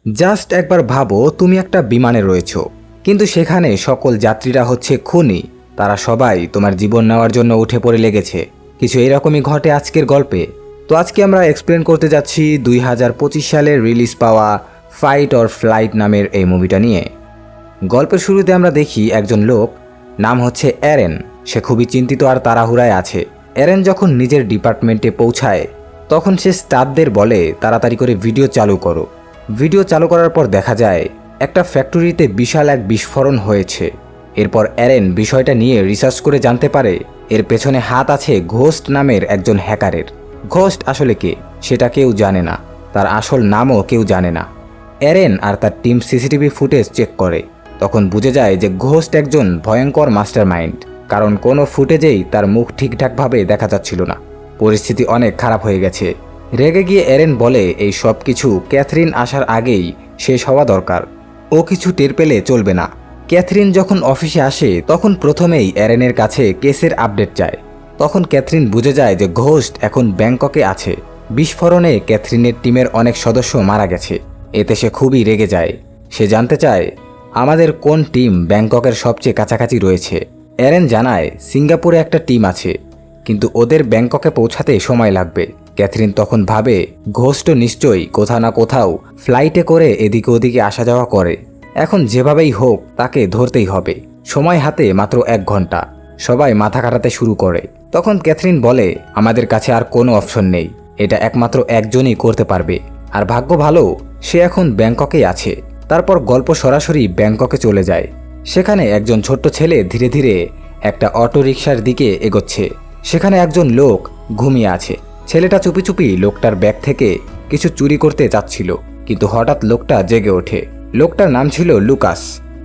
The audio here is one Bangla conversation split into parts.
জাস্ট একবার ভাবো, তুমি একটা বিমানে রয়েছো, কিন্তু সেখানে সকল যাত্রীরা হচ্ছে খুনি। তারা সবাই তোমার জীবন নেওয়ার জন্য উঠে পড়ে লেগেছে। কিছু এরকমই ঘটে আজকের গল্পে। তো আজকে আমরা এক্সপ্লেন করতে যাচ্ছি 2025 সালে রিলিজ পাওয়া ফাইট অর ফ্লাইট নামের এই মুভিটা নিয়ে। গল্পের শুরুতে আমরা দেখি একজন লোক, নাম হচ্ছে অ্যারেন। সে খুবই চিন্তিত আর তাড়াহুড়ায় আছে। অ্যারেন যখন নিজের ডিপার্টমেন্টে পৌঁছায় তখন সে স্টাফদের বলে তাড়াতাড়ি করে ভিডিও চালু করো। ভিডিও চালু করার পর দেখা যায় একটা ফ্যাক্টরিতে বিশাল এক বিস্ফোরণ হয়েছে। এরপর অ্যারেন বিষয়টা নিয়ে রিসার্চ করে জানতে পারে এর পেছনে হাত আছে ঘোস্ট নামের একজন হ্যাকারের। ঘোস্ট আসলে কে সেটা কেউ জানে না, তার আসল নামও কেউ জানে না। অ্যারেন আর তার টিম সিসিটিভি ফুটেজ চেক করে, তখন বুঝে যায় যে ঘোস্ট একজন ভয়ঙ্কর মাস্টারমাইন্ড, কারণ কোনো ফুটেজেই তার মুখ ঠিকঠাকভাবে দেখা যাচ্ছিল না। পরিস্থিতি অনেক খারাপ হয়ে গেছে। রেগে গিয়ে অ্যারেন বলে এই সব কিছু ক্যাথরিন আসার আগেই শেষ হওয়া দরকার। ও কিছু টের পেলে চলবে না। ক্যাথরিন যখন অফিসে আসে তখন প্রথমেই অ্যারেনের কাছে কেসের আপডেট চায়। তখন ক্যাথরিন বুঝে যায় যে ঘোস্ট এখন ব্যাংককে আছে। বিস্ফোরণে ক্যাথরিনের টিমের অনেক সদস্য মারা গেছে। এতে সে খুবই রেগে যায়। সে জানতে চায় আমাদের কোন টিম ব্যাংককের সবচেয়ে কাছাকাছি রয়েছে। অ্যারেন জানায় সিঙ্গাপুরে একটা টিম আছে, কিন্তু ওদের ব্যাংককে পৌঁছাতে সময় লাগবে। ক্যাথরিন তখন ভাবে ঘোস্টও নিশ্চয়ই কোথাও না কোথাও ফ্লাইটে করে এদিকে ওদিকে আসা যাওয়া করে। এখন যেভাবেই হোক তাকে ধরতেই হবে। সময় হাতে মাত্র 1 ঘন্টা। সবাই মাথা কাটাতে শুরু করে। তখন ক্যাথরিন বলে আমাদের কাছে আর কোনো অপশন নেই, এটা একমাত্র একজনই করতে পারবে। আর ভাগ্য ভালো সে এখন ব্যাংককেই আছে। তারপর গল্প সরাসরি ব্যাংককে চলে যায়। সেখানে একজন ছোট্ট ছেলে ধীরে ধীরে একটা অটোরিকশার দিকে এগোচ্ছে। সেখানে একজন লোক ঘুমিয়ে আছে। ছেলেটা চুপি চুপি লোকটার ব্যাগ থেকে কিছু চুরি করতে চাচ্ছিল, কিন্তু হঠাৎ লোকটা জেগে ওঠে। লোকটার নাম ছিল লুকাস।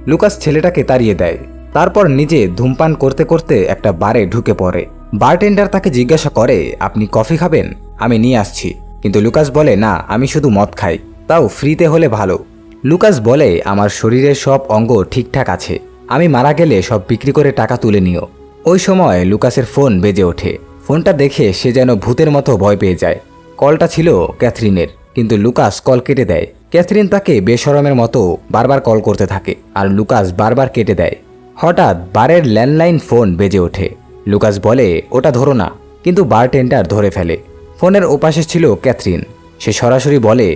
লুকাস ছেলেটাকে তাড়িয়ে দেয়। তারপর নিজে ধূমপান করতে করতে একটা বারে ঢুকে পড়ে। বারটেন্ডার তাকে জিজ্ঞাসা করে আপনি কফি খাবেন? আমি নিয়ে আসছি। কিন্তু লুকাস বলে না, আমি শুধু মদ খাই, তাও ফ্রিতে হলে ভালো। লুকাস বলে আমার শরীরের সব অঙ্গ ঠিকঠাক আছে, আমি মারা গেলে সব বিক্রি করে টাকা তুলে নিও। ওই সময় লুকাসের ফোন বেজে ওঠে। ফোনটা দেখে সে যেন ভূতের মতো ভয় পেয়ে যায়। কলটা ছিল ক্যাথরিনের, কিন্তু লুকাস কল কেটে দেয়। ক্যাথরিন তাকে বেশরমের মতো বারবার কল করতে থাকে, আর লুকাস বারবার কেটে দেয়। হঠাৎ বারের ল্যান্ডলাইন ফোন বেজে ওঠে। লুকাস বলে ওটা ধরো না, কিন্তু বারটেন্ডার ধরে ফেলে। ফোনের ওপাশে ছিল ক্যাথরিন। সে সরাসরি বলে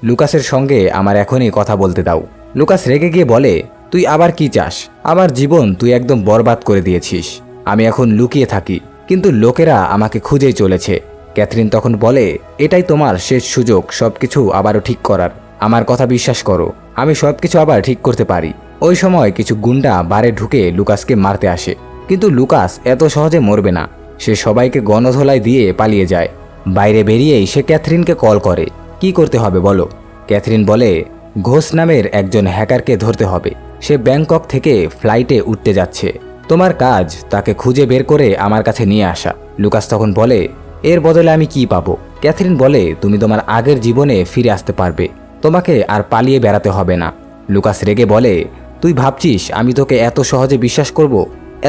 লুকাসের সঙ্গে আমার এখনই কথা বলতে দাও। লুকাস রেগে গিয়ে বলে তুই আবার কি চাস? আমার জীবন তুই একদম বরবাদ করে দিয়েছিস। আমি এখন লুকিয়ে থাকি, কিন্তু লোকেরা আমাকে খুঁজেই চলেছে। ক্যাথরিন তখন বলে এটাই তোমার শেষ সুযোগ সবকিছু আবারও ঠিক করার। আমার কথা বিশ্বাস করো, আমি সবকিছু আবার ঠিক করতে পারি। ওই সময় কিছু গুন্ডা বারে ঢুকে লুকাসকে মারতে আসে, কিন্তু লুকাস এত সহজে মরবে না। সে সবাইকে গণধোলাই দিয়ে পালিয়ে যায়। বাইরে বেরিয়েই সে ক্যাথরিনকে কল করে। কি করতে হবে বলো? ক্যাথরিন বলে ঘোষ নামের একজন হ্যাকারকে ধরতে হবে। সে ব্যাংকক থেকে ফ্লাইটে উঠতে যাচ্ছে। তোমার কাজ তাকে খুঁজে বের করে আমার কাছে নিয়ে আসা। লুকাস তখন বলে এর বদলে আমি কি পাবো? ক্যাথরিন বলে তুমি তোমার আগের জীবনে ফিরে আসতে পারবে, তোমাকে আর পালিয়ে বেড়াতে হবে না। লুকাস রেগে বলে তুই ভাবছিস আমি তোকে এত সহজে বিশ্বাস করব?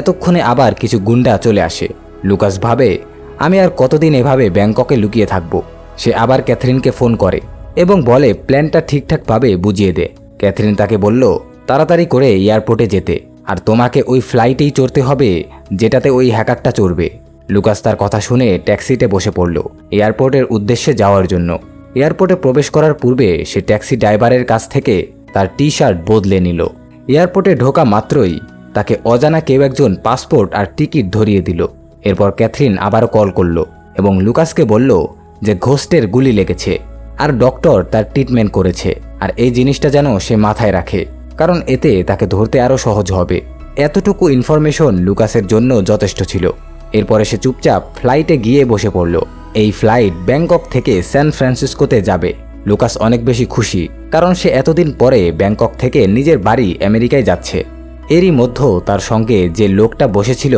এতক্ষণে আবার কিছু গুন্ডা চলে আসে। লুকাস ভাবে আমি আর কতদিন এভাবে ব্যাংককে লুকিয়ে থাকবো। সে আবার ক্যাথরিনকে ফোন করে এবং বলে প্ল্যানটা ঠিকঠাকভাবে বুঝিয়ে দে। ক্যাথরিন তাকে বলল তাড়াতাড়ি করে এয়ারপোর্টে যেতে, আর তোমাকে ওই ফ্লাইটেই চড়তে হবে যেটাতে ওই হ্যাকারটা চড়বে। লুকাস তার কথা শুনে ট্যাক্সিতে বসে পড়ল এয়ারপোর্টের উদ্দেশ্যে যাওয়ার জন্য। এয়ারপোর্টে প্রবেশ করার পূর্বে সে ট্যাক্সি ড্রাইভারের কাছ থেকে তার টি শার্ট বদলে নিল। এয়ারপোর্টে ঢোকা মাত্রই তাকে অজানা কেউ একজন পাসপোর্ট আর টিকিট ধরিয়ে দিল। এরপর ক্যাথরিন আবারও কল করল এবং লুকাসকে বলল যে ঘোস্টের গুলি লেগেছে আর ডক্টর তার ট্রিটমেন্ট করেছে, আর এই জিনিসটা যেন সে মাথায় রাখে, কারণ এতে তাকে ধরতে আরও সহজ হবে। এতটুকু ইনফরমেশন লুকাসের জন্য যথেষ্ট ছিল। এরপরে সে চুপচাপ ফ্লাইটে গিয়ে বসে পড়ল। এই ফ্লাইট ব্যাংকক থেকে স্যান ফ্রান্সিসকোতে যাবে। লুকাস অনেক বেশি খুশি, কারণ সে এতদিন পরে ব্যাংকক থেকে নিজের বাড়ি আমেরিকায় যাচ্ছে। এরই মধ্যে তার সঙ্গে যে লোকটা বসেছিল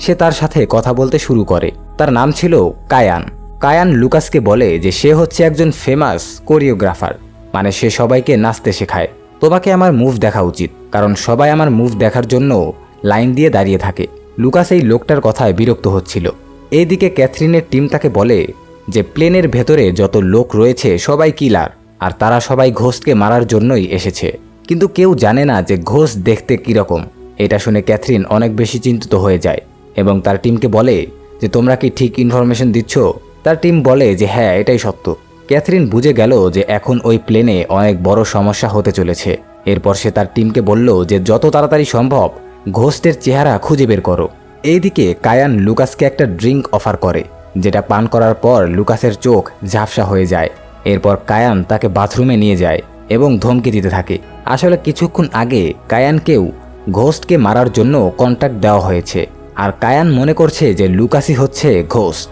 সে তার সাথে কথা বলতে শুরু করে। তার নাম ছিল কায়ান। কায়ান লুকাসকে বলে যে সে হচ্ছে একজন ফেমাস কোরিওগ্রাফার, মানে সে সবাইকে নাচতে শেখায়। তোমাকে আমার মুভ দেখা উচিত, কারণ সবাই আমার মুভ দেখার জন্য লাইন দিয়ে দাঁড়িয়ে থাকে। লুকাস এই লোকটার কথায় বিরক্ত হচ্ছিল। এইদিকে ক্যাথরিনের টিম তাকে বলে যে প্লেনের ভেতরে যত লোক রয়েছে সবাই কিলার, আর তারা সবাই ঘোস্টকে মারার জন্যই এসেছে। কিন্তু কেউ জানে না যে ঘোস্ট দেখতে কীরকম। এটা শুনে ক্যাথরিন অনেক বেশি চিন্তিত হয়ে যায় এবং তার টিমকে বলে যে তোমরা কি ঠিক ইনফরমেশন দিচ্ছ? তার টিম বলে যে হ্যাঁ, এটাই সত্য। ক্যাথরিন বুঝে গেল যে এখন ওই প্লেনে অনেক বড় সমস্যা হতে চলেছে। এরপর সে তার টিমকে বলল যে যত তাড়াতাড়ি সম্ভব ঘোস্টের চেহারা খুঁজে বের করো। এইদিকে কায়ান লুকাসকে একটা ড্রিঙ্ক অফার করে, যেটা পান করার পর লুকাসের চোখ ঝাপসা হয়ে যায়। এরপর কায়ান তাকে বাথরুমে নিয়ে যায় এবং ধমকি দিতে থাকে। আসলে কিছুক্ষণ আগে কায়ানকেও ঘোস্টকে মারার জন্য কন্ট্যাক্ট দেওয়া হয়েছে, আর কায়ান মনে করছে যে লুকাসই হচ্ছে ঘোস্ট।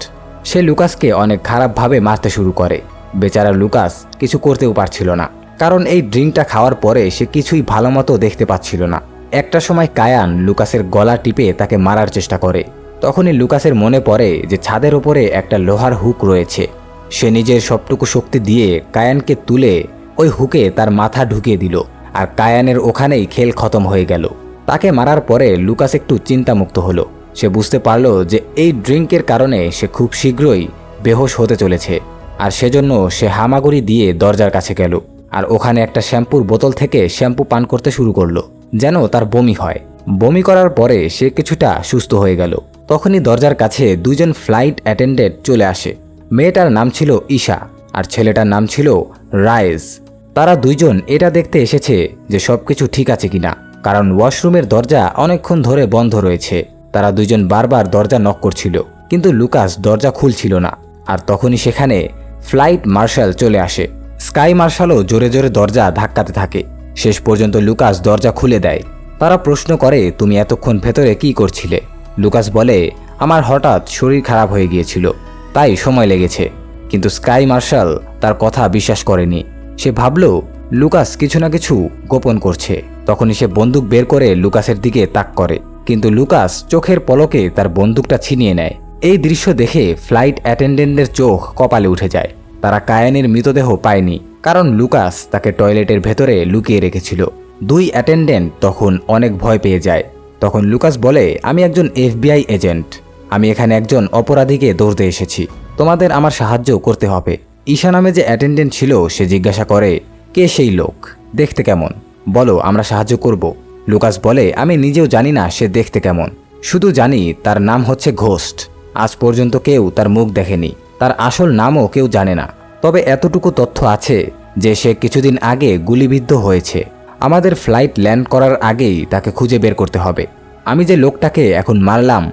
সে লুকাসকে অনেক খারাপভাবে মারতে শুরু করে। বেচারা লুকাস কিছু করতেও পারছিল না, কারণ এই ড্রিঙ্কটা খাওয়ার পরে সে কিছুই ভালো মতো দেখতে পাচ্ছিল না। একটা সময় কায়ান লুকাসের গলা টিপে তাকে মারার চেষ্টা করে। তখনই লুকাসের মনে পড়ে যে ছাদের ওপরে একটা লোহার হুক রয়েছে। সে নিজের সবটুকু শক্তি দিয়ে কায়ানকে তুলে ওই হুকে তার মাথা ঢুকিয়ে দিল, আর কায়ানের ওখানেই খেল খতম হয়ে গেল। তাকে মারার পরে লুকাস একটু চিন্তামুক্ত হলো। সে বুঝতে পারল যে এই ড্রিঙ্কের কারণে সে খুব শীঘ্রই বেহোশ হতে চলেছে, আর সেজন্য সে হামাগুড়ি দিয়ে দরজার কাছে গেল আর ওখানে একটা শ্যাম্পুর বোতল থেকে শ্যাম্পু পান করতে শুরু করলো, যেন তার বমি হয়। বমি করার পরে সে কিছুটা সুস্থ হয়ে গেল। তখনই দরজার কাছে দুজন ফ্লাইট অ্যাটেন্ডেন্ট চলে আসে। মেয়েটার নাম ছিল ঈশা আর ছেলেটার নাম ছিল রাইজ। তারা দুইজন এটা দেখতে এসেছে যে সবকিছু ঠিক আছে কিনা, কারণ ওয়াশরুমের দরজা অনেকক্ষণ ধরে বন্ধ রয়েছে। তারা দুইজন বারবার দরজা নক করছিল, কিন্তু লুকাস দরজা খুলছিল না। আর তখনই সেখানে ফ্লাইট মার্শাল চলে আসে। স্কাই মার্শালও জোরে জোরে দরজা ধাক্কাতে থাকে। শেষ পর্যন্ত লুকাস দরজা খুলে দেয়। তারা প্রশ্ন করে, তুমি এতক্ষণ ভেতরে কি করছিলে? লুকাস বলে, আমার হঠাৎ শরীর খারাপ হয়ে গিয়েছিল, তাই সময় লেগেছে। কিন্তু স্কাই মার্শাল তার কথা বিশ্বাস করেনি। সে ভাবল লুকাস কিছু না কিছু গোপন করছে। তখনই সে বন্দুক বের করে লুকাসের দিকে তাক করে, কিন্তু লুকাস চোখের পলকে তার বন্দুকটা ছিনিয়ে নেয়। এই দৃশ্য দেখে ফ্লাইট অ্যাটেন্ডেন্টদের চোখ কপালে উঠে যায়। তারা কায়ানের মৃতদেহ পায়নি, কারণ লুকাস তাকে টয়লেটের ভেতরে লুকিয়ে রেখেছিল। দুই অ্যাটেন্ডেন্ট তখন অনেক ভয় পেয়ে যায়। তখন লুকাস বলে, আমি একজন FBI এজেন্ট। আমি এখানে একজন অপরাধীকে ধরতে এসেছি। তোমাদের আমার সাহায্য করতে হবে। ঈশা নামে যে অ্যাটেন্ডেন্ট ছিল সে জিজ্ঞাসা করে, কে সেই লোক? দেখতে কেমন? বলো, আমরা সাহায্য করব। লুকাস বলে, আমি নিজেও জানি না সে দেখতে কেমন, শুধু জানি তার নাম হচ্ছে ঘোস্ট। আজ পর্যন্ত কেউ তার মুখ দেখেনি, তার আসল নামও কেউ জানে না। তবে এতটুকু তথ্য আছে যে সে কিছুদিন আগে গুলিবিদ্ধ হয়েছে। আমাদের ফ্লাইট ল্যান্ড করার আগেই তাকে খুঁজে বের করতে হবে। আমি যে লোকটাকে এখন মারলাম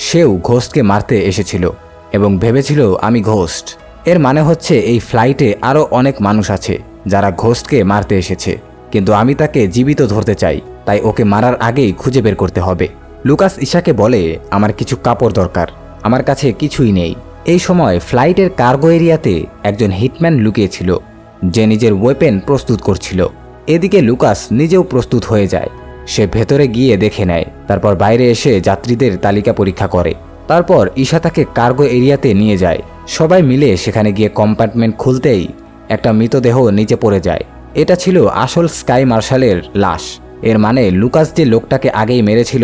সেও ঘোস্টকে মারতে এসেছিল এবং ভেবেছিল আমি ঘোস্ট। এর মানে হচ্ছে এই ফ্লাইটে আরও অনেক মানুষ আছে যারা ঘোস্টকে মারতে এসেছে, কিন্তু আমি তাকে জীবিত ধরতে চাই, তাই ওকে মারার আগেই খুঁজে বের করতে হবে। লুকাস ঈশাকে বলে, আমার কিছু কাপড় দরকার, আমার কাছে কিছুই নেই। এই সময় ফ্লাইটের কার্গো এরিয়াতে একজন হিটম্যান লুকিয়েছিল, যে নিজের ওয়েপেন প্রস্তুত করছিল। এদিকে লুকাস নিজেও প্রস্তুত হয়ে যায়। সে ভেতরে গিয়ে দেখে নেয়, তারপর বাইরে এসে যাত্রীদের তালিকা পরীক্ষা করে। তারপর ঈশা তাকে কার্গো এরিয়াতে নিয়ে যায়। সবাই মিলে সেখানে গিয়ে কম্পার্টমেন্ট খুলতেই একটা মৃতদেহ নিচে পড়ে যায়। এটা ছিল আসল স্কাই মার্শালের লাশ। এর মানে লুকাস যে লোকটাকে আগেই মেরেছিল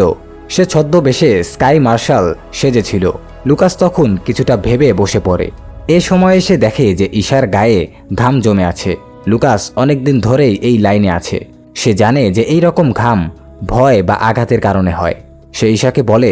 সে ছদ্মবেশে স্কাই মার্শাল সেজেছিল। লুকাস তখন কিছুটা ভেবে বসে পড়ে। এ সময়ে সে দেখে যে ঈশার গায়ে ঘাম জমে আছে। লুকাস অনেকদিন ধরেই এই লাইনে আছে। সে জানে যে এই রকম ঘাম ভয় বা আঘাতের কারণে হয়। সে ঈশাকে বলে,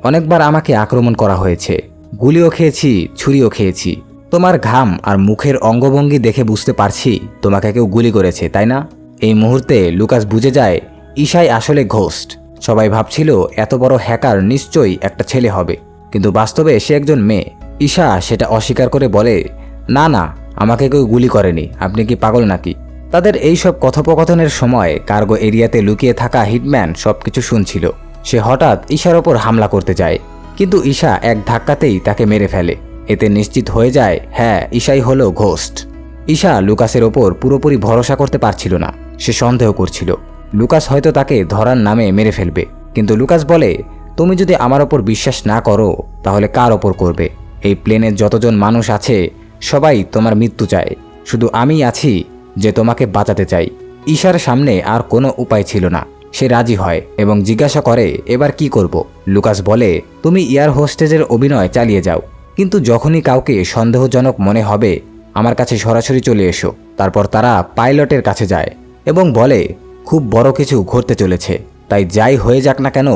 অনেকবার আমাকে আক্রমণ করা হয়েছে, গুলিও খেয়েছি, ছুরিও খেয়েছি। তোমার ঘাম আর মুখের অঙ্গভঙ্গি দেখে বুঝতে পারছি তোমাকে কেউ গুলি করেছে, তাই না? এই মুহূর্তে লুকাস বুঝে যায় ঈশাই আসলে ঘোস্ট। সবাই ভাবছিল এত বড় হ্যাকার নিশ্চয়ই একটা ছেলে হবে, কিন্তু বাস্তবে সে একজন মেয়ে। ঈশা সেটা অস্বীকার করে বলে, না না, আমাকে কেউ গুলি করেনি, আপনি কি পাগল নাকি? তাদের এই সব কথোপকথনের সময় কার্গো এরিয়াতে লুকিয়ে থাকা হিটম্যান সবকিছু শুনছিল। সে হঠাৎ ঈশার ওপর হামলা করতে যায়, কিন্তু ঈশা এক ধাক্কাতেই তাকে মেরে ফেলে। এতে নিশ্চিত হয়ে যায় হ্যাঁ, ঈশাই হলো ঘোস্ট। ঈশা লুকাসের ওপর পুরোপুরি ভরসা করতে পারছিল না। সে সন্দেহ করছিল লুকাস হয়তো তাকে ধরার নামে মেরে ফেলবে। কিন্তু লুকাস বলে, তুমি যদি আমার ওপর বিশ্বাস না করো তাহলে কার ওপর করবে? এই প্লেনের যতজন মানুষ আছে সবাই তোমার মৃত্যু চায়, শুধু আমিই আছি যে তোমাকে বাঁচাতে চাই। ঈশার সামনে আর কোনো উপায় ছিল না। সে রাজি হয় এবং জিজ্ঞাসা করে, এবার কি করব? লুকাস বলে, তুমি এয়ার হোস্টেজের অভিনয় চালিয়ে যাও, কিন্তু যখনই কাউকে সন্দেহজনক মনে হবে আমার কাছে সরাসরি চলে এসো। তারপর তারা পাইলটের কাছে যায় এবং বলে খুব বড় কিছু ঘটতে চলেছে, তাই যাই হয়ে যাক না কেন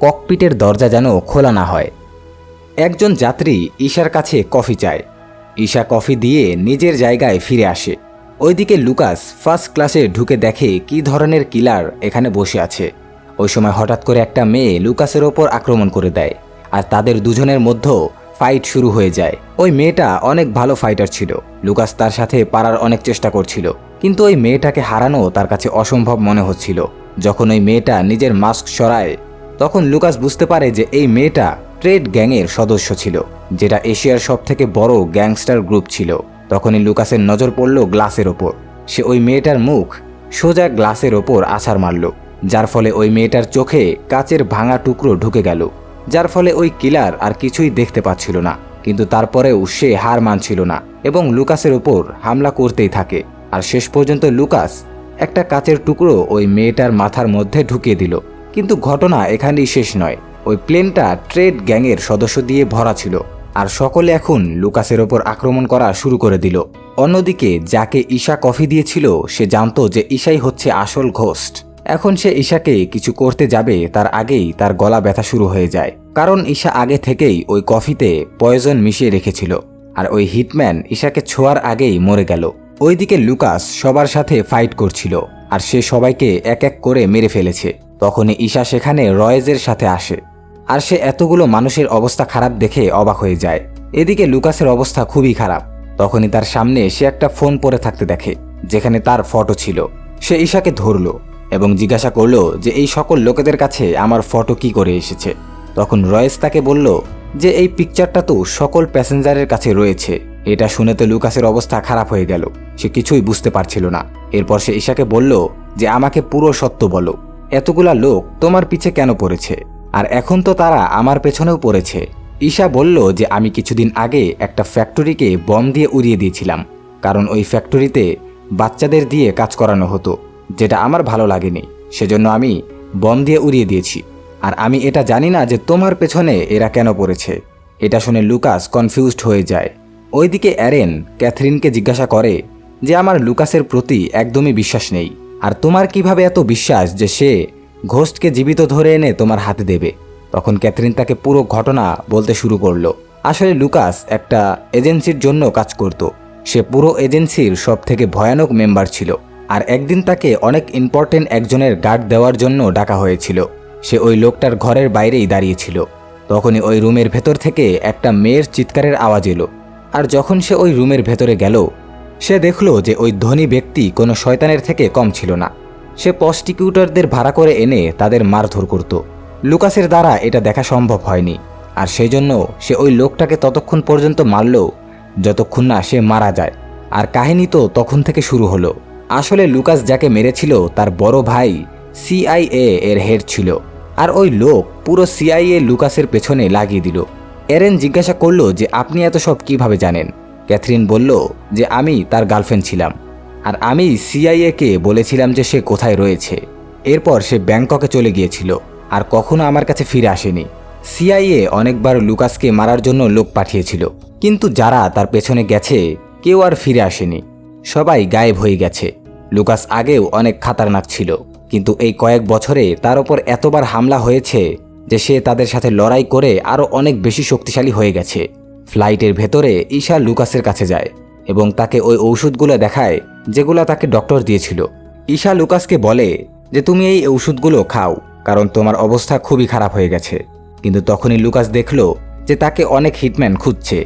ককপিটের দরজা যেন খোলা না হয়। একজন যাত্রী ঈশার কাছে কফি চায়। ঈশা কফি দিয়ে নিজের জায়গায় ফিরে আসে। ওইদিকে লুকাস ফার্স্ট ক্লাসে ঢুকে দেখে কি ধরনের কিলার এখানে বসে আছে। ওই সময় হঠাৎ করে একটা মেয়ে লুকাসের ওপর আক্রমণ করে দেয়, আর তাদের দুজনের মধ্যেও ফাইট শুরু হয়ে যায়। ওই মেয়েটা অনেক ভালো ফাইটার ছিল। লুকাস তার সাথে পারার অনেক চেষ্টা করছিল, কিন্তু ওই মেয়েটাকে হারানো তার কাছে অসম্ভব মনে হচ্ছিল। যখন ওই মেয়েটা নিজের মাস্ক সরায়, তখন লুকাস বুঝতে পারে যে এই মেয়েটা ট্রেড গ্যাংয়ের সদস্য ছিল, যেটা এশিয়ার সবথেকে বড় গ্যাংস্টার গ্রুপ ছিল। তখনই লুকাসের নজর পড়ল গ্লাসের ওপর। সে ওই মেয়েটার মুখ সোজা গ্লাসের ওপর আছাড় মারল, যার ফলে ওই মেয়েটার চোখে কাচের ভাঙা টুকরো ঢুকে গেল, যার ফলে ওই কিলার আর কিছুই দেখতে পাচ্ছিল না। কিন্তু তারপরেও সে হার মানছিল না এবং লুকাসের ওপর হামলা করতেই থাকে। আর শেষ পর্যন্ত লুকাস একটা কাচের টুকরো ওই মেয়েটার মাথার মধ্যে ঢুকিয়ে দিল। কিন্তু ঘটনা এখানেই শেষ নয়। ওই প্লেনটা ট্রেড গ্যাংয়ের সদস্য দিয়ে ভরা ছিল, আর সকলে এখন লুকাসের ওপর আক্রমণ করা শুরু করে দিল। অন্যদিকে যাকে ঈশা কফি দিয়েছিল সে জানতো যে ঈশাই হচ্ছে আসল ঘোস্ট। এখন সে ঈশাকে কিছু করতে যাবে তার আগেই তার গলা ব্যথা শুরু হয়ে যায়, কারণ ঈশা আগে থেকেই ওই কফিতে পয়জন মিশিয়ে রেখেছিল। আর ওই হিটম্যান ঈশাকে ছোঁয়ার আগেই মরে গেল। ওইদিকে লুকাস সবার সাথে ফাইট করছিল, আর সে সবাইকে এক এক করে মেরে ফেলেছে। তখনই ঈশা সেখানে রয়েজের সাথে আসে, আর সে এতগুলো মানুষের অবস্থা খারাপ দেখে অবাক হয়ে যায়। এদিকে লুকাসের অবস্থা খুবই খারাপ। তখনই তার সামনে সে একটা ফোন পড়ে থাকতে দেখে, যেখানে তার ফটো ছিল। সে ঈশাকে ধরল এবং জিজ্ঞাসা করলো যে এই সকল লোকেদের কাছে আমার ফটো কি করে এসেছে। তখন রয়েজ তাকে বলল যে এই পিকচারটা তো সকল প্যাসেঞ্জারের কাছে রয়েছে। এটা শুনে তো লুকাসের অবস্থা খারাপ হয়ে গেল। সে কিছুই বুঝতে পারছিল না। এরপর সে ঈশাকে বলল যে আমাকে পুরো সত্য বলো, এতগুলা লোক তোমার পিছে কেন পড়েছে? আর এখন তো তারা আমার পেছনেও পড়েছে। ঈশা বলল যে আমি কিছুদিন আগে একটা ফ্যাক্টরিকে বম দিয়ে উড়িয়ে দিয়েছিলাম, কারণ ওই ফ্যাক্টরিতে বাচ্চাদের দিয়ে কাজ করানো হতো, যেটা আমার ভালো লাগেনি। সেজন্য আমি বম দিয়ে উড়িয়ে দিয়েছি। আর আমি এটা জানি না যে তোমার পেছনে এরা কেন পড়েছে। এটা শুনে লুকাস কনফিউজড হয়ে যায়। ওইদিকে অ্যারেন ক্যাথরিনকে জিজ্ঞাসা করে যে আমার লুকাসের প্রতি একদমই বিশ্বাস নেই, আর তোমার কিভাবে এত বিশ্বাস যে সে ঘোস্টকে জীবিত ধরে এনে তোমার হাতে দেবে? তখন ক্যাথরিন তাকে পুরো ঘটনা বলতে শুরু করলো। আসলে লুকাস একটা এজেন্সির জন্য কাজ করত। সে পুরো এজেন্সির সব থেকে ভয়ানক মেম্বার ছিল, আর একদিন তাকে অনেক ইম্পর্টেন্ট একজনের গার্ড দেওয়ার জন্য ডাকা হয়েছিল। সে ওই লোকটার ঘরের বাইরেই দাঁড়িয়েছিল। তখনই ওই রুমের ভেতর থেকে একটা মেয়ের চিৎকারের আওয়াজ এলো, আর যখন সে ওই রুমের ভেতরে গেল, সে দেখল যে ওই ধনী ব্যক্তি কোনো শয়তানের থেকে কম ছিল না। সে প্রস্টিকিউটরদের ভাড়া করে এনে তাদের মারধর করত। লুকাসের দ্বারা এটা দেখা সম্ভব হয়নি, আর সেই জন্য সে ওই লোকটাকে ততক্ষণ পর্যন্ত মারল যতক্ষণ না সে মারা যায়। আর কাহিনী তো তখন থেকে শুরু হলো। আসলে লুকাস যাকে মেরেছিল তার বড় ভাই CIA এর হেড ছিল, আর ওই লোক পুরো CIA লুকাসের পেছনে লাগিয়ে দিল। এরেন জিজ্ঞাসা করলো যে আপনি এত সব কিভাবে জানেন? ক্যাথরিন বলল যে আমি তার গার্লফ্রেন্ড ছিলাম, আর আমি CIA-কে বলেছিলাম যে সে কোথায় রয়েছে। এরপর সে ব্যাংককে চলে গিয়েছিল আর কখনো আমার কাছে ফিরে আসেনি। CIA অনেকবার লুকাসকে মারার জন্য লোক পাঠিয়েছিল, কিন্তু যারা তার পেছনে গেছে কেউ আর ফিরে আসেনি। সবাই গায়েব হয়ে গেছে। লুকাস আগেও অনেক খাতারনাক ছিল, কিন্তু এই কয়েক বছরে তার ওপর এতবার হামলা হয়েছে যে সে তাদের সাথে লড়াই করে আরও অনেক বেশি শক্তিশালী হয়ে গেছে। ফ্লাইটের ভেতরে ঈশা লুকাসের কাছে যায় এবং তাকে ওই ঔষধগুলো দেখায় যেগুলো তাকে ডক্টর দিয়েছিল। ঈশা লুকাসকে বলে যে তুমি এই ওষুধগুলো খাও, কারণ তোমার অবস্থা খুবই খারাপ হয়ে গেছে। কিন্তু তখনই লুকাস দেখল যে তাকে অনেক হিটম্যান খুঁজছে।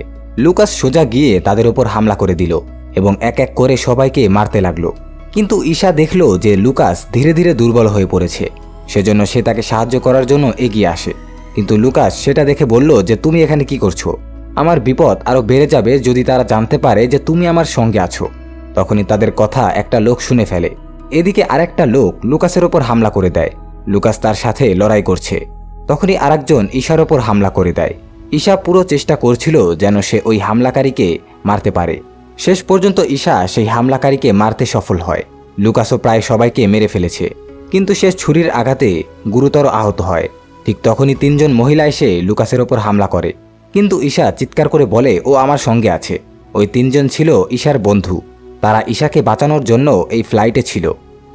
লুকাস সোজা গিয়ে তাদের ওপর হামলা করে দিল এবং এক এক করে সবাইকে মারতে লাগলো। কিন্তু ঈশা দেখল যে লুকাস ধীরে ধীরে দুর্বল হয়ে পড়েছে। সেজন্য সে তাকে সাহায্য করার জন্য এগিয়ে আসে। কিন্তু লুকাস সেটা দেখে বলল যে তুমি এখানে কি করছো? আমার বিপদ আরও বেড়ে যাবে যদি তারা জানতে পারে যে তুমি আমার সঙ্গে আছো। তখনই তাদের কথা একটা লোক শুনে ফেলে। এদিকে আরেকটা লোক লুকাসের ওপর হামলা করে দেয়। লুকাস তার সাথে লড়াই করছে। তখনই আরেকজন ঈশার ওপর হামলা করে দেয়। ঈশা পুরো চেষ্টা করছিল যেন সে ওই হামলাকারীকে মারতে পারে। শেষ পর্যন্ত ঈশা সেই হামলাকারীকে মারতে সফল হয়। লুকাসও প্রায় সবাইকে মেরে ফেলেছে, কিন্তু সে ছুরির আঘাতে গুরুতর আহত হয়। ঠিক তখনই 3 জন মহিলা এসে লুকাসের ওপর হামলা করে, কিন্তু ঈশা চিৎকার করে বলে ও আমার সঙ্গে আছে। ওই 3 জন ছিল ঈশার বন্ধু। তারা ঈশাকে বাঁচানোর জন্য এই ফ্লাইটে ছিল।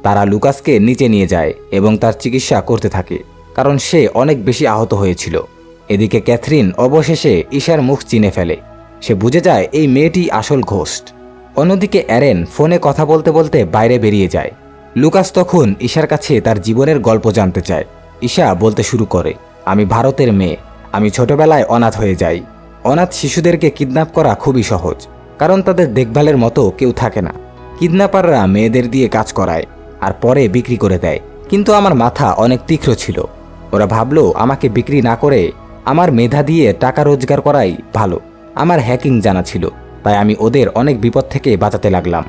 তারা লুকাসকে নিচে নিয়ে যায় এবং তার চিকিৎসা করতে থাকে, কারণ সে অনেক বেশি আহত হয়েছিল। এদিকে ক্যাথরিন অবশেষে ঈশার মুখ চিনে ফেলে। সে বুঝে যায় এই মেয়েটি আসল ঘোস্ট। অন্যদিকে অ্যারেন ফোনে কথা বলতে বলতে বাইরে বেরিয়ে যায়। লুকাস তখন ঈশার কাছে তার জীবনের গল্প জানতে চায়। ঈশা বলতে শুরু করে, আমি ভারতের মেয়ে। আমি ছোটবেলায় অনাথ হয়ে যাই। অনাথ শিশুদেরকে কিডন্যাপ করা খুবই সহজ, কারণ তাদের দেখভালের মতো কেউ থাকে না। কিডন্যাপাররা মেয়েদের দিয়ে কাজ করায় আর পরে বিক্রি করে দেয়। কিন্তু আমার মাথা অনেক তীক্ষ্ণ ছিল। ওরা ভাবলো আমাকে বিক্রি না করে আমার মেধা দিয়ে টাকা রোজগার করাই ভালো। আমার হ্যাকিং জানা ছিল, তাই আমি ওদের অনেক বিপদ থেকে বাঁচাতে লাগলাম।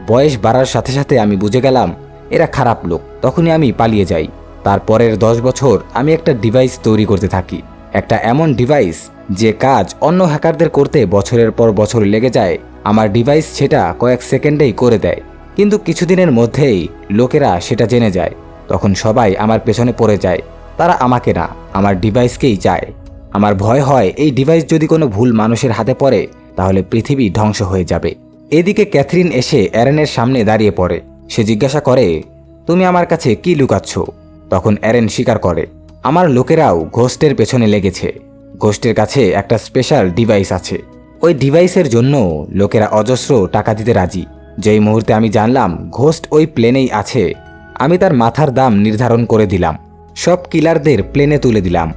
বয়স বাড়ার সাথে সাথে আমি বুঝে গেলাম এরা খারাপ লোক। তখনই আমি পালিয়ে যাই। তারপরের 10 বছর আমি একটা ডিভাইস তৈরি করতে থাকি। একটা এমন ডিভাইস যে কাজ অন্য হ্যাকারদের করতে বছরের পর বছর লেগে যায়, আমার ডিভাইস সেটা কয়েক সেকেন্ডেই করে দেয়। কিন্তু কিছুদিনের মধ্যেই লোকেরা সেটা জেনে যায়। তখন সবাই আমার পেছনে পড়ে যায়। তারা আমাকে না, আমার ডিভাইসকেই চায়। আমার ভয় হয় এই ডিভাইস যদি কোনো ভুল মানুষের হাতে পড়ে তাহলে পৃথিবী ধ্বংস হয়ে যাবে। এদিকে ক্যাথরিন এসে অ্যারেনের সামনে দাঁড়িয়ে পড়ে। সে জিজ্ঞাসা করে, তুমি আমার কাছে কি লুকাচ্ছ? তখন অ্যারেন স্বীকার করে, আমার লোকেরাও ঘোস্টের পেছনে লেগেছে। ঘোস্টের কাছে একটা স্পেশাল ডিভাইস আছে। ওই ডিভাইসের জন্য লোকেরা অজস্র টাকা দিতে রাজি। যেই মুহূর্তে আমি জানলাম ঘোস্ট ওই প্লেনেই আছে, আমি তার মাথার দাম নির্ধারণ করে দিলাম। সব কিলারদের প্লেনে তুলে দিলাম।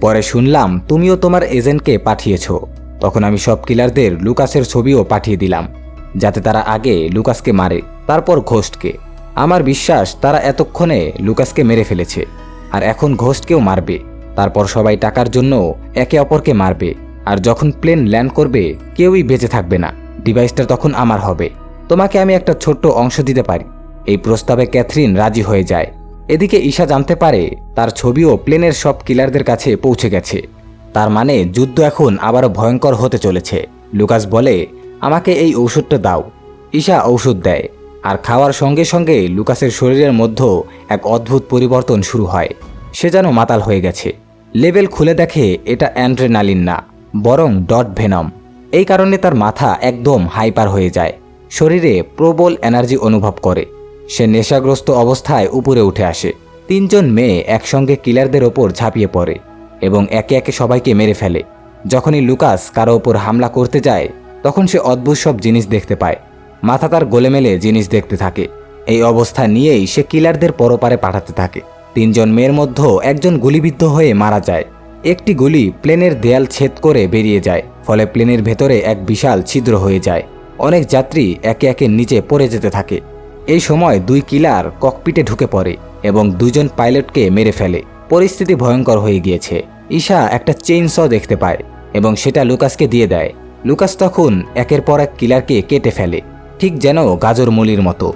পরে শুনলাম তুমিও তোমার এজেন্টকে পাঠিয়েছ। তখন আমি সব কিলারদের লুকাসের ছবিও পাঠিয়ে দিলাম, যাতে তারা আগে লুকাসকে মারে, তারপর ঘোস্টকে। আমার বিশ্বাস তারা এতক্ষণে লুকাসকে মেরে ফেলেছে, আর এখন ঘোস্টকেও মারবে। তারপর সবাই টাকার জন্য একে অপরকে মারবে, আর যখন প্লেন ল্যান্ড করবে কেউই বেঁচে থাকবে না। ডিভাইসটা তখন আমার হবে। তোমাকে আমি একটা ছোট্ট অংশ দিতে পারি। এই প্রস্তাবে ক্যাথরিন রাজি হয়ে যায়। এদিকে ঈশা জানতে পারে তার ছবিও প্লেনের সব কিলারদের কাছে পৌঁছে গেছে। তার মানে যুদ্ধ এখন আবারও ভয়ঙ্কর হতে চলেছে। লুকাস বলে, আমাকে এই ঔষধটা দাও। ঈশা ঔষধ দেয়, আর খাওয়ার সঙ্গে সঙ্গে লুকাসের শরীরের মধ্যে এক অদ্ভুত পরিবর্তন শুরু হয়। সে যেন মাতাল হয়ে গেছে। লেবেল খুলে দেখে এটা অ্যাড্রেনালিন না, বরং ডট ভেনম। এই কারণে তার মাথা একদম হাইপার হয়ে যায়। শরীরে প্রবল এনার্জি অনুভব করে। সে নেশাগ্রস্ত অবস্থায় উপরে উঠে আসে। 3 জন মেয়ে একসঙ্গে কিলারদের ওপর ঝাঁপিয়ে পড়ে এবং একে একে সবাইকে মেরে ফেলে। যখনই লুকাস কারো ওপর হামলা করতে যায় তখন সে অদ্ভুত সব জিনিস দেখতে পায়। মাথা তার গোলেমেলে জিনিস দেখতে থাকে। এই অবস্থা নিয়েই সে কিলারদের পরপারে পাঠাতে থাকে। 3 জন মেয়ের মধ্যে একজন গুলিবিদ্ধ হয়ে মারা যায়। একটি গুলি প্লেনের দেয়াল ছেদ করে বেরিয়ে যায়, ফলে প্লেনের ভেতরে এক বিশাল ছিদ্র হয়ে যায়। অনেক যাত্রী একে একে নিচে পড়ে যেতে থাকে। এই সময় 2 কিলার ককপিটে ঢুকে পড়ে এবং 2 জন পাইলটকে মেরে ফেলে। পরিস্থিতি ভয়ঙ্কর হয়ে গিয়েছে। ঈশা একটা চেইনস দেখতে পায় এবং সেটা লুকাসকে দিয়ে দেয়। লুকাস তখন একের পর এক কিলারকে কেটে ফেলে, ঠিক যেন গাজর মুলির মতো।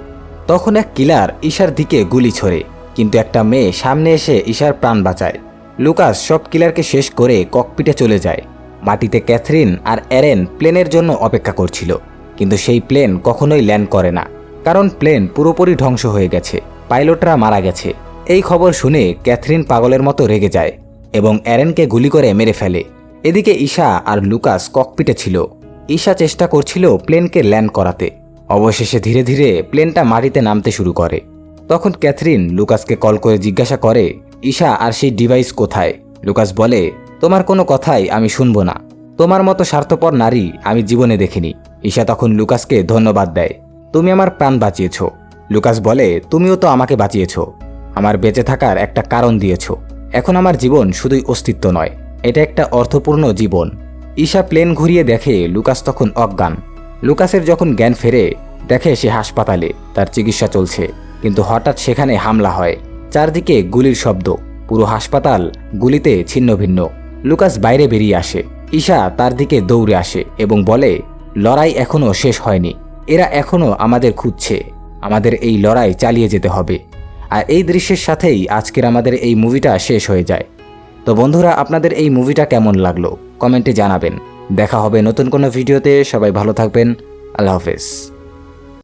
তখন এক কিলার ঈশার দিকে গুলি ছোড়ে, কিন্তু একটা মেয়ে সামনে এসে ঈশার প্রাণ বাঁচায়। লুকাস সব কিলারকে শেষ করে ককপিটে চলে যায়। মাটিতে ক্যাথরিন আর অ্যারেন প্লেনের জন্য অপেক্ষা করছিল, কিন্তু সেই প্লেন কখনোই ল্যান্ড করে না, কারণ প্লেন পুরোপুরি ধ্বংস হয়ে গেছে। পাইলটরা মারা গেছে। এই খবর শুনে ক্যাথরিন পাগলের মতো রেগে যায় এবং অ্যারেনকে গুলি করে মেরে ফেলে। এদিকে ঈশা আর লুকাস ককপিটে ছিল। ঈশা চেষ্টা করছিল প্লেনকে ল্যান্ড করাতে। অবশেষে ধীরে ধীরে প্লেনটা মাটিতে নামতে শুরু করে। তখন ক্যাথরিন লুকাসকে কল করে জিজ্ঞাসা করে, ঈশা আর সেই ডিভাইস কোথায়? লুকাস বলে, তোমার কোনো কথাই আমি শুনবো না। তোমার মতো স্বার্থপর নারী আমি জীবনে দেখিনি। ঈশা তখন লুকাসকে ধন্যবাদ দেয়, তুমি আমার প্রাণ বাঁচিয়েছ। লুকাস বলে, তুমিও তো আমাকে বাঁচিয়েছ। আমার বেঁচে থাকার একটা কারণ দিয়েছ। এখন আমার জীবন শুধুই অস্তিত্ব নয়, এটা একটা অর্থপূর্ণ জীবন। ঈশা প্লেন ঘুরিয়ে দেখে লুকাস তখন অজ্ঞান। লুকাসের যখন জ্ঞান ফেরে দেখে সে হাসপাতালে, তার চিকিৎসা চলছে। কিন্তু হঠাৎ সেখানে হামলা হয়। চারদিকে গুলির শব্দ, পুরো হাসপাতাল গুলিতে ছিন্নভিন্ন। লুকাস বাইরে বেরিয়ে আসে। ঈশা তার দিকে দৌড়ে আসে এবং বলে, লড়াই এখনো শেষ হয়নি। এরা এখনো আমাদের খুঁজছে। আমাদের এই লড়াই চালিয়ে যেতে হবে। আর এই দৃশ্যের সাথেই আজকের আমাদের এই মুভিটা শেষ হয়ে যায়। তো বন্ধুরা, আপনাদের এই মুভিটা কেমন লাগলো কমেন্টে জানাবেন। দেখা হবে নতুন কোনো ভিডিওতে। সবাই ভালো থাকবেন। আল্লাহ হাফেজ।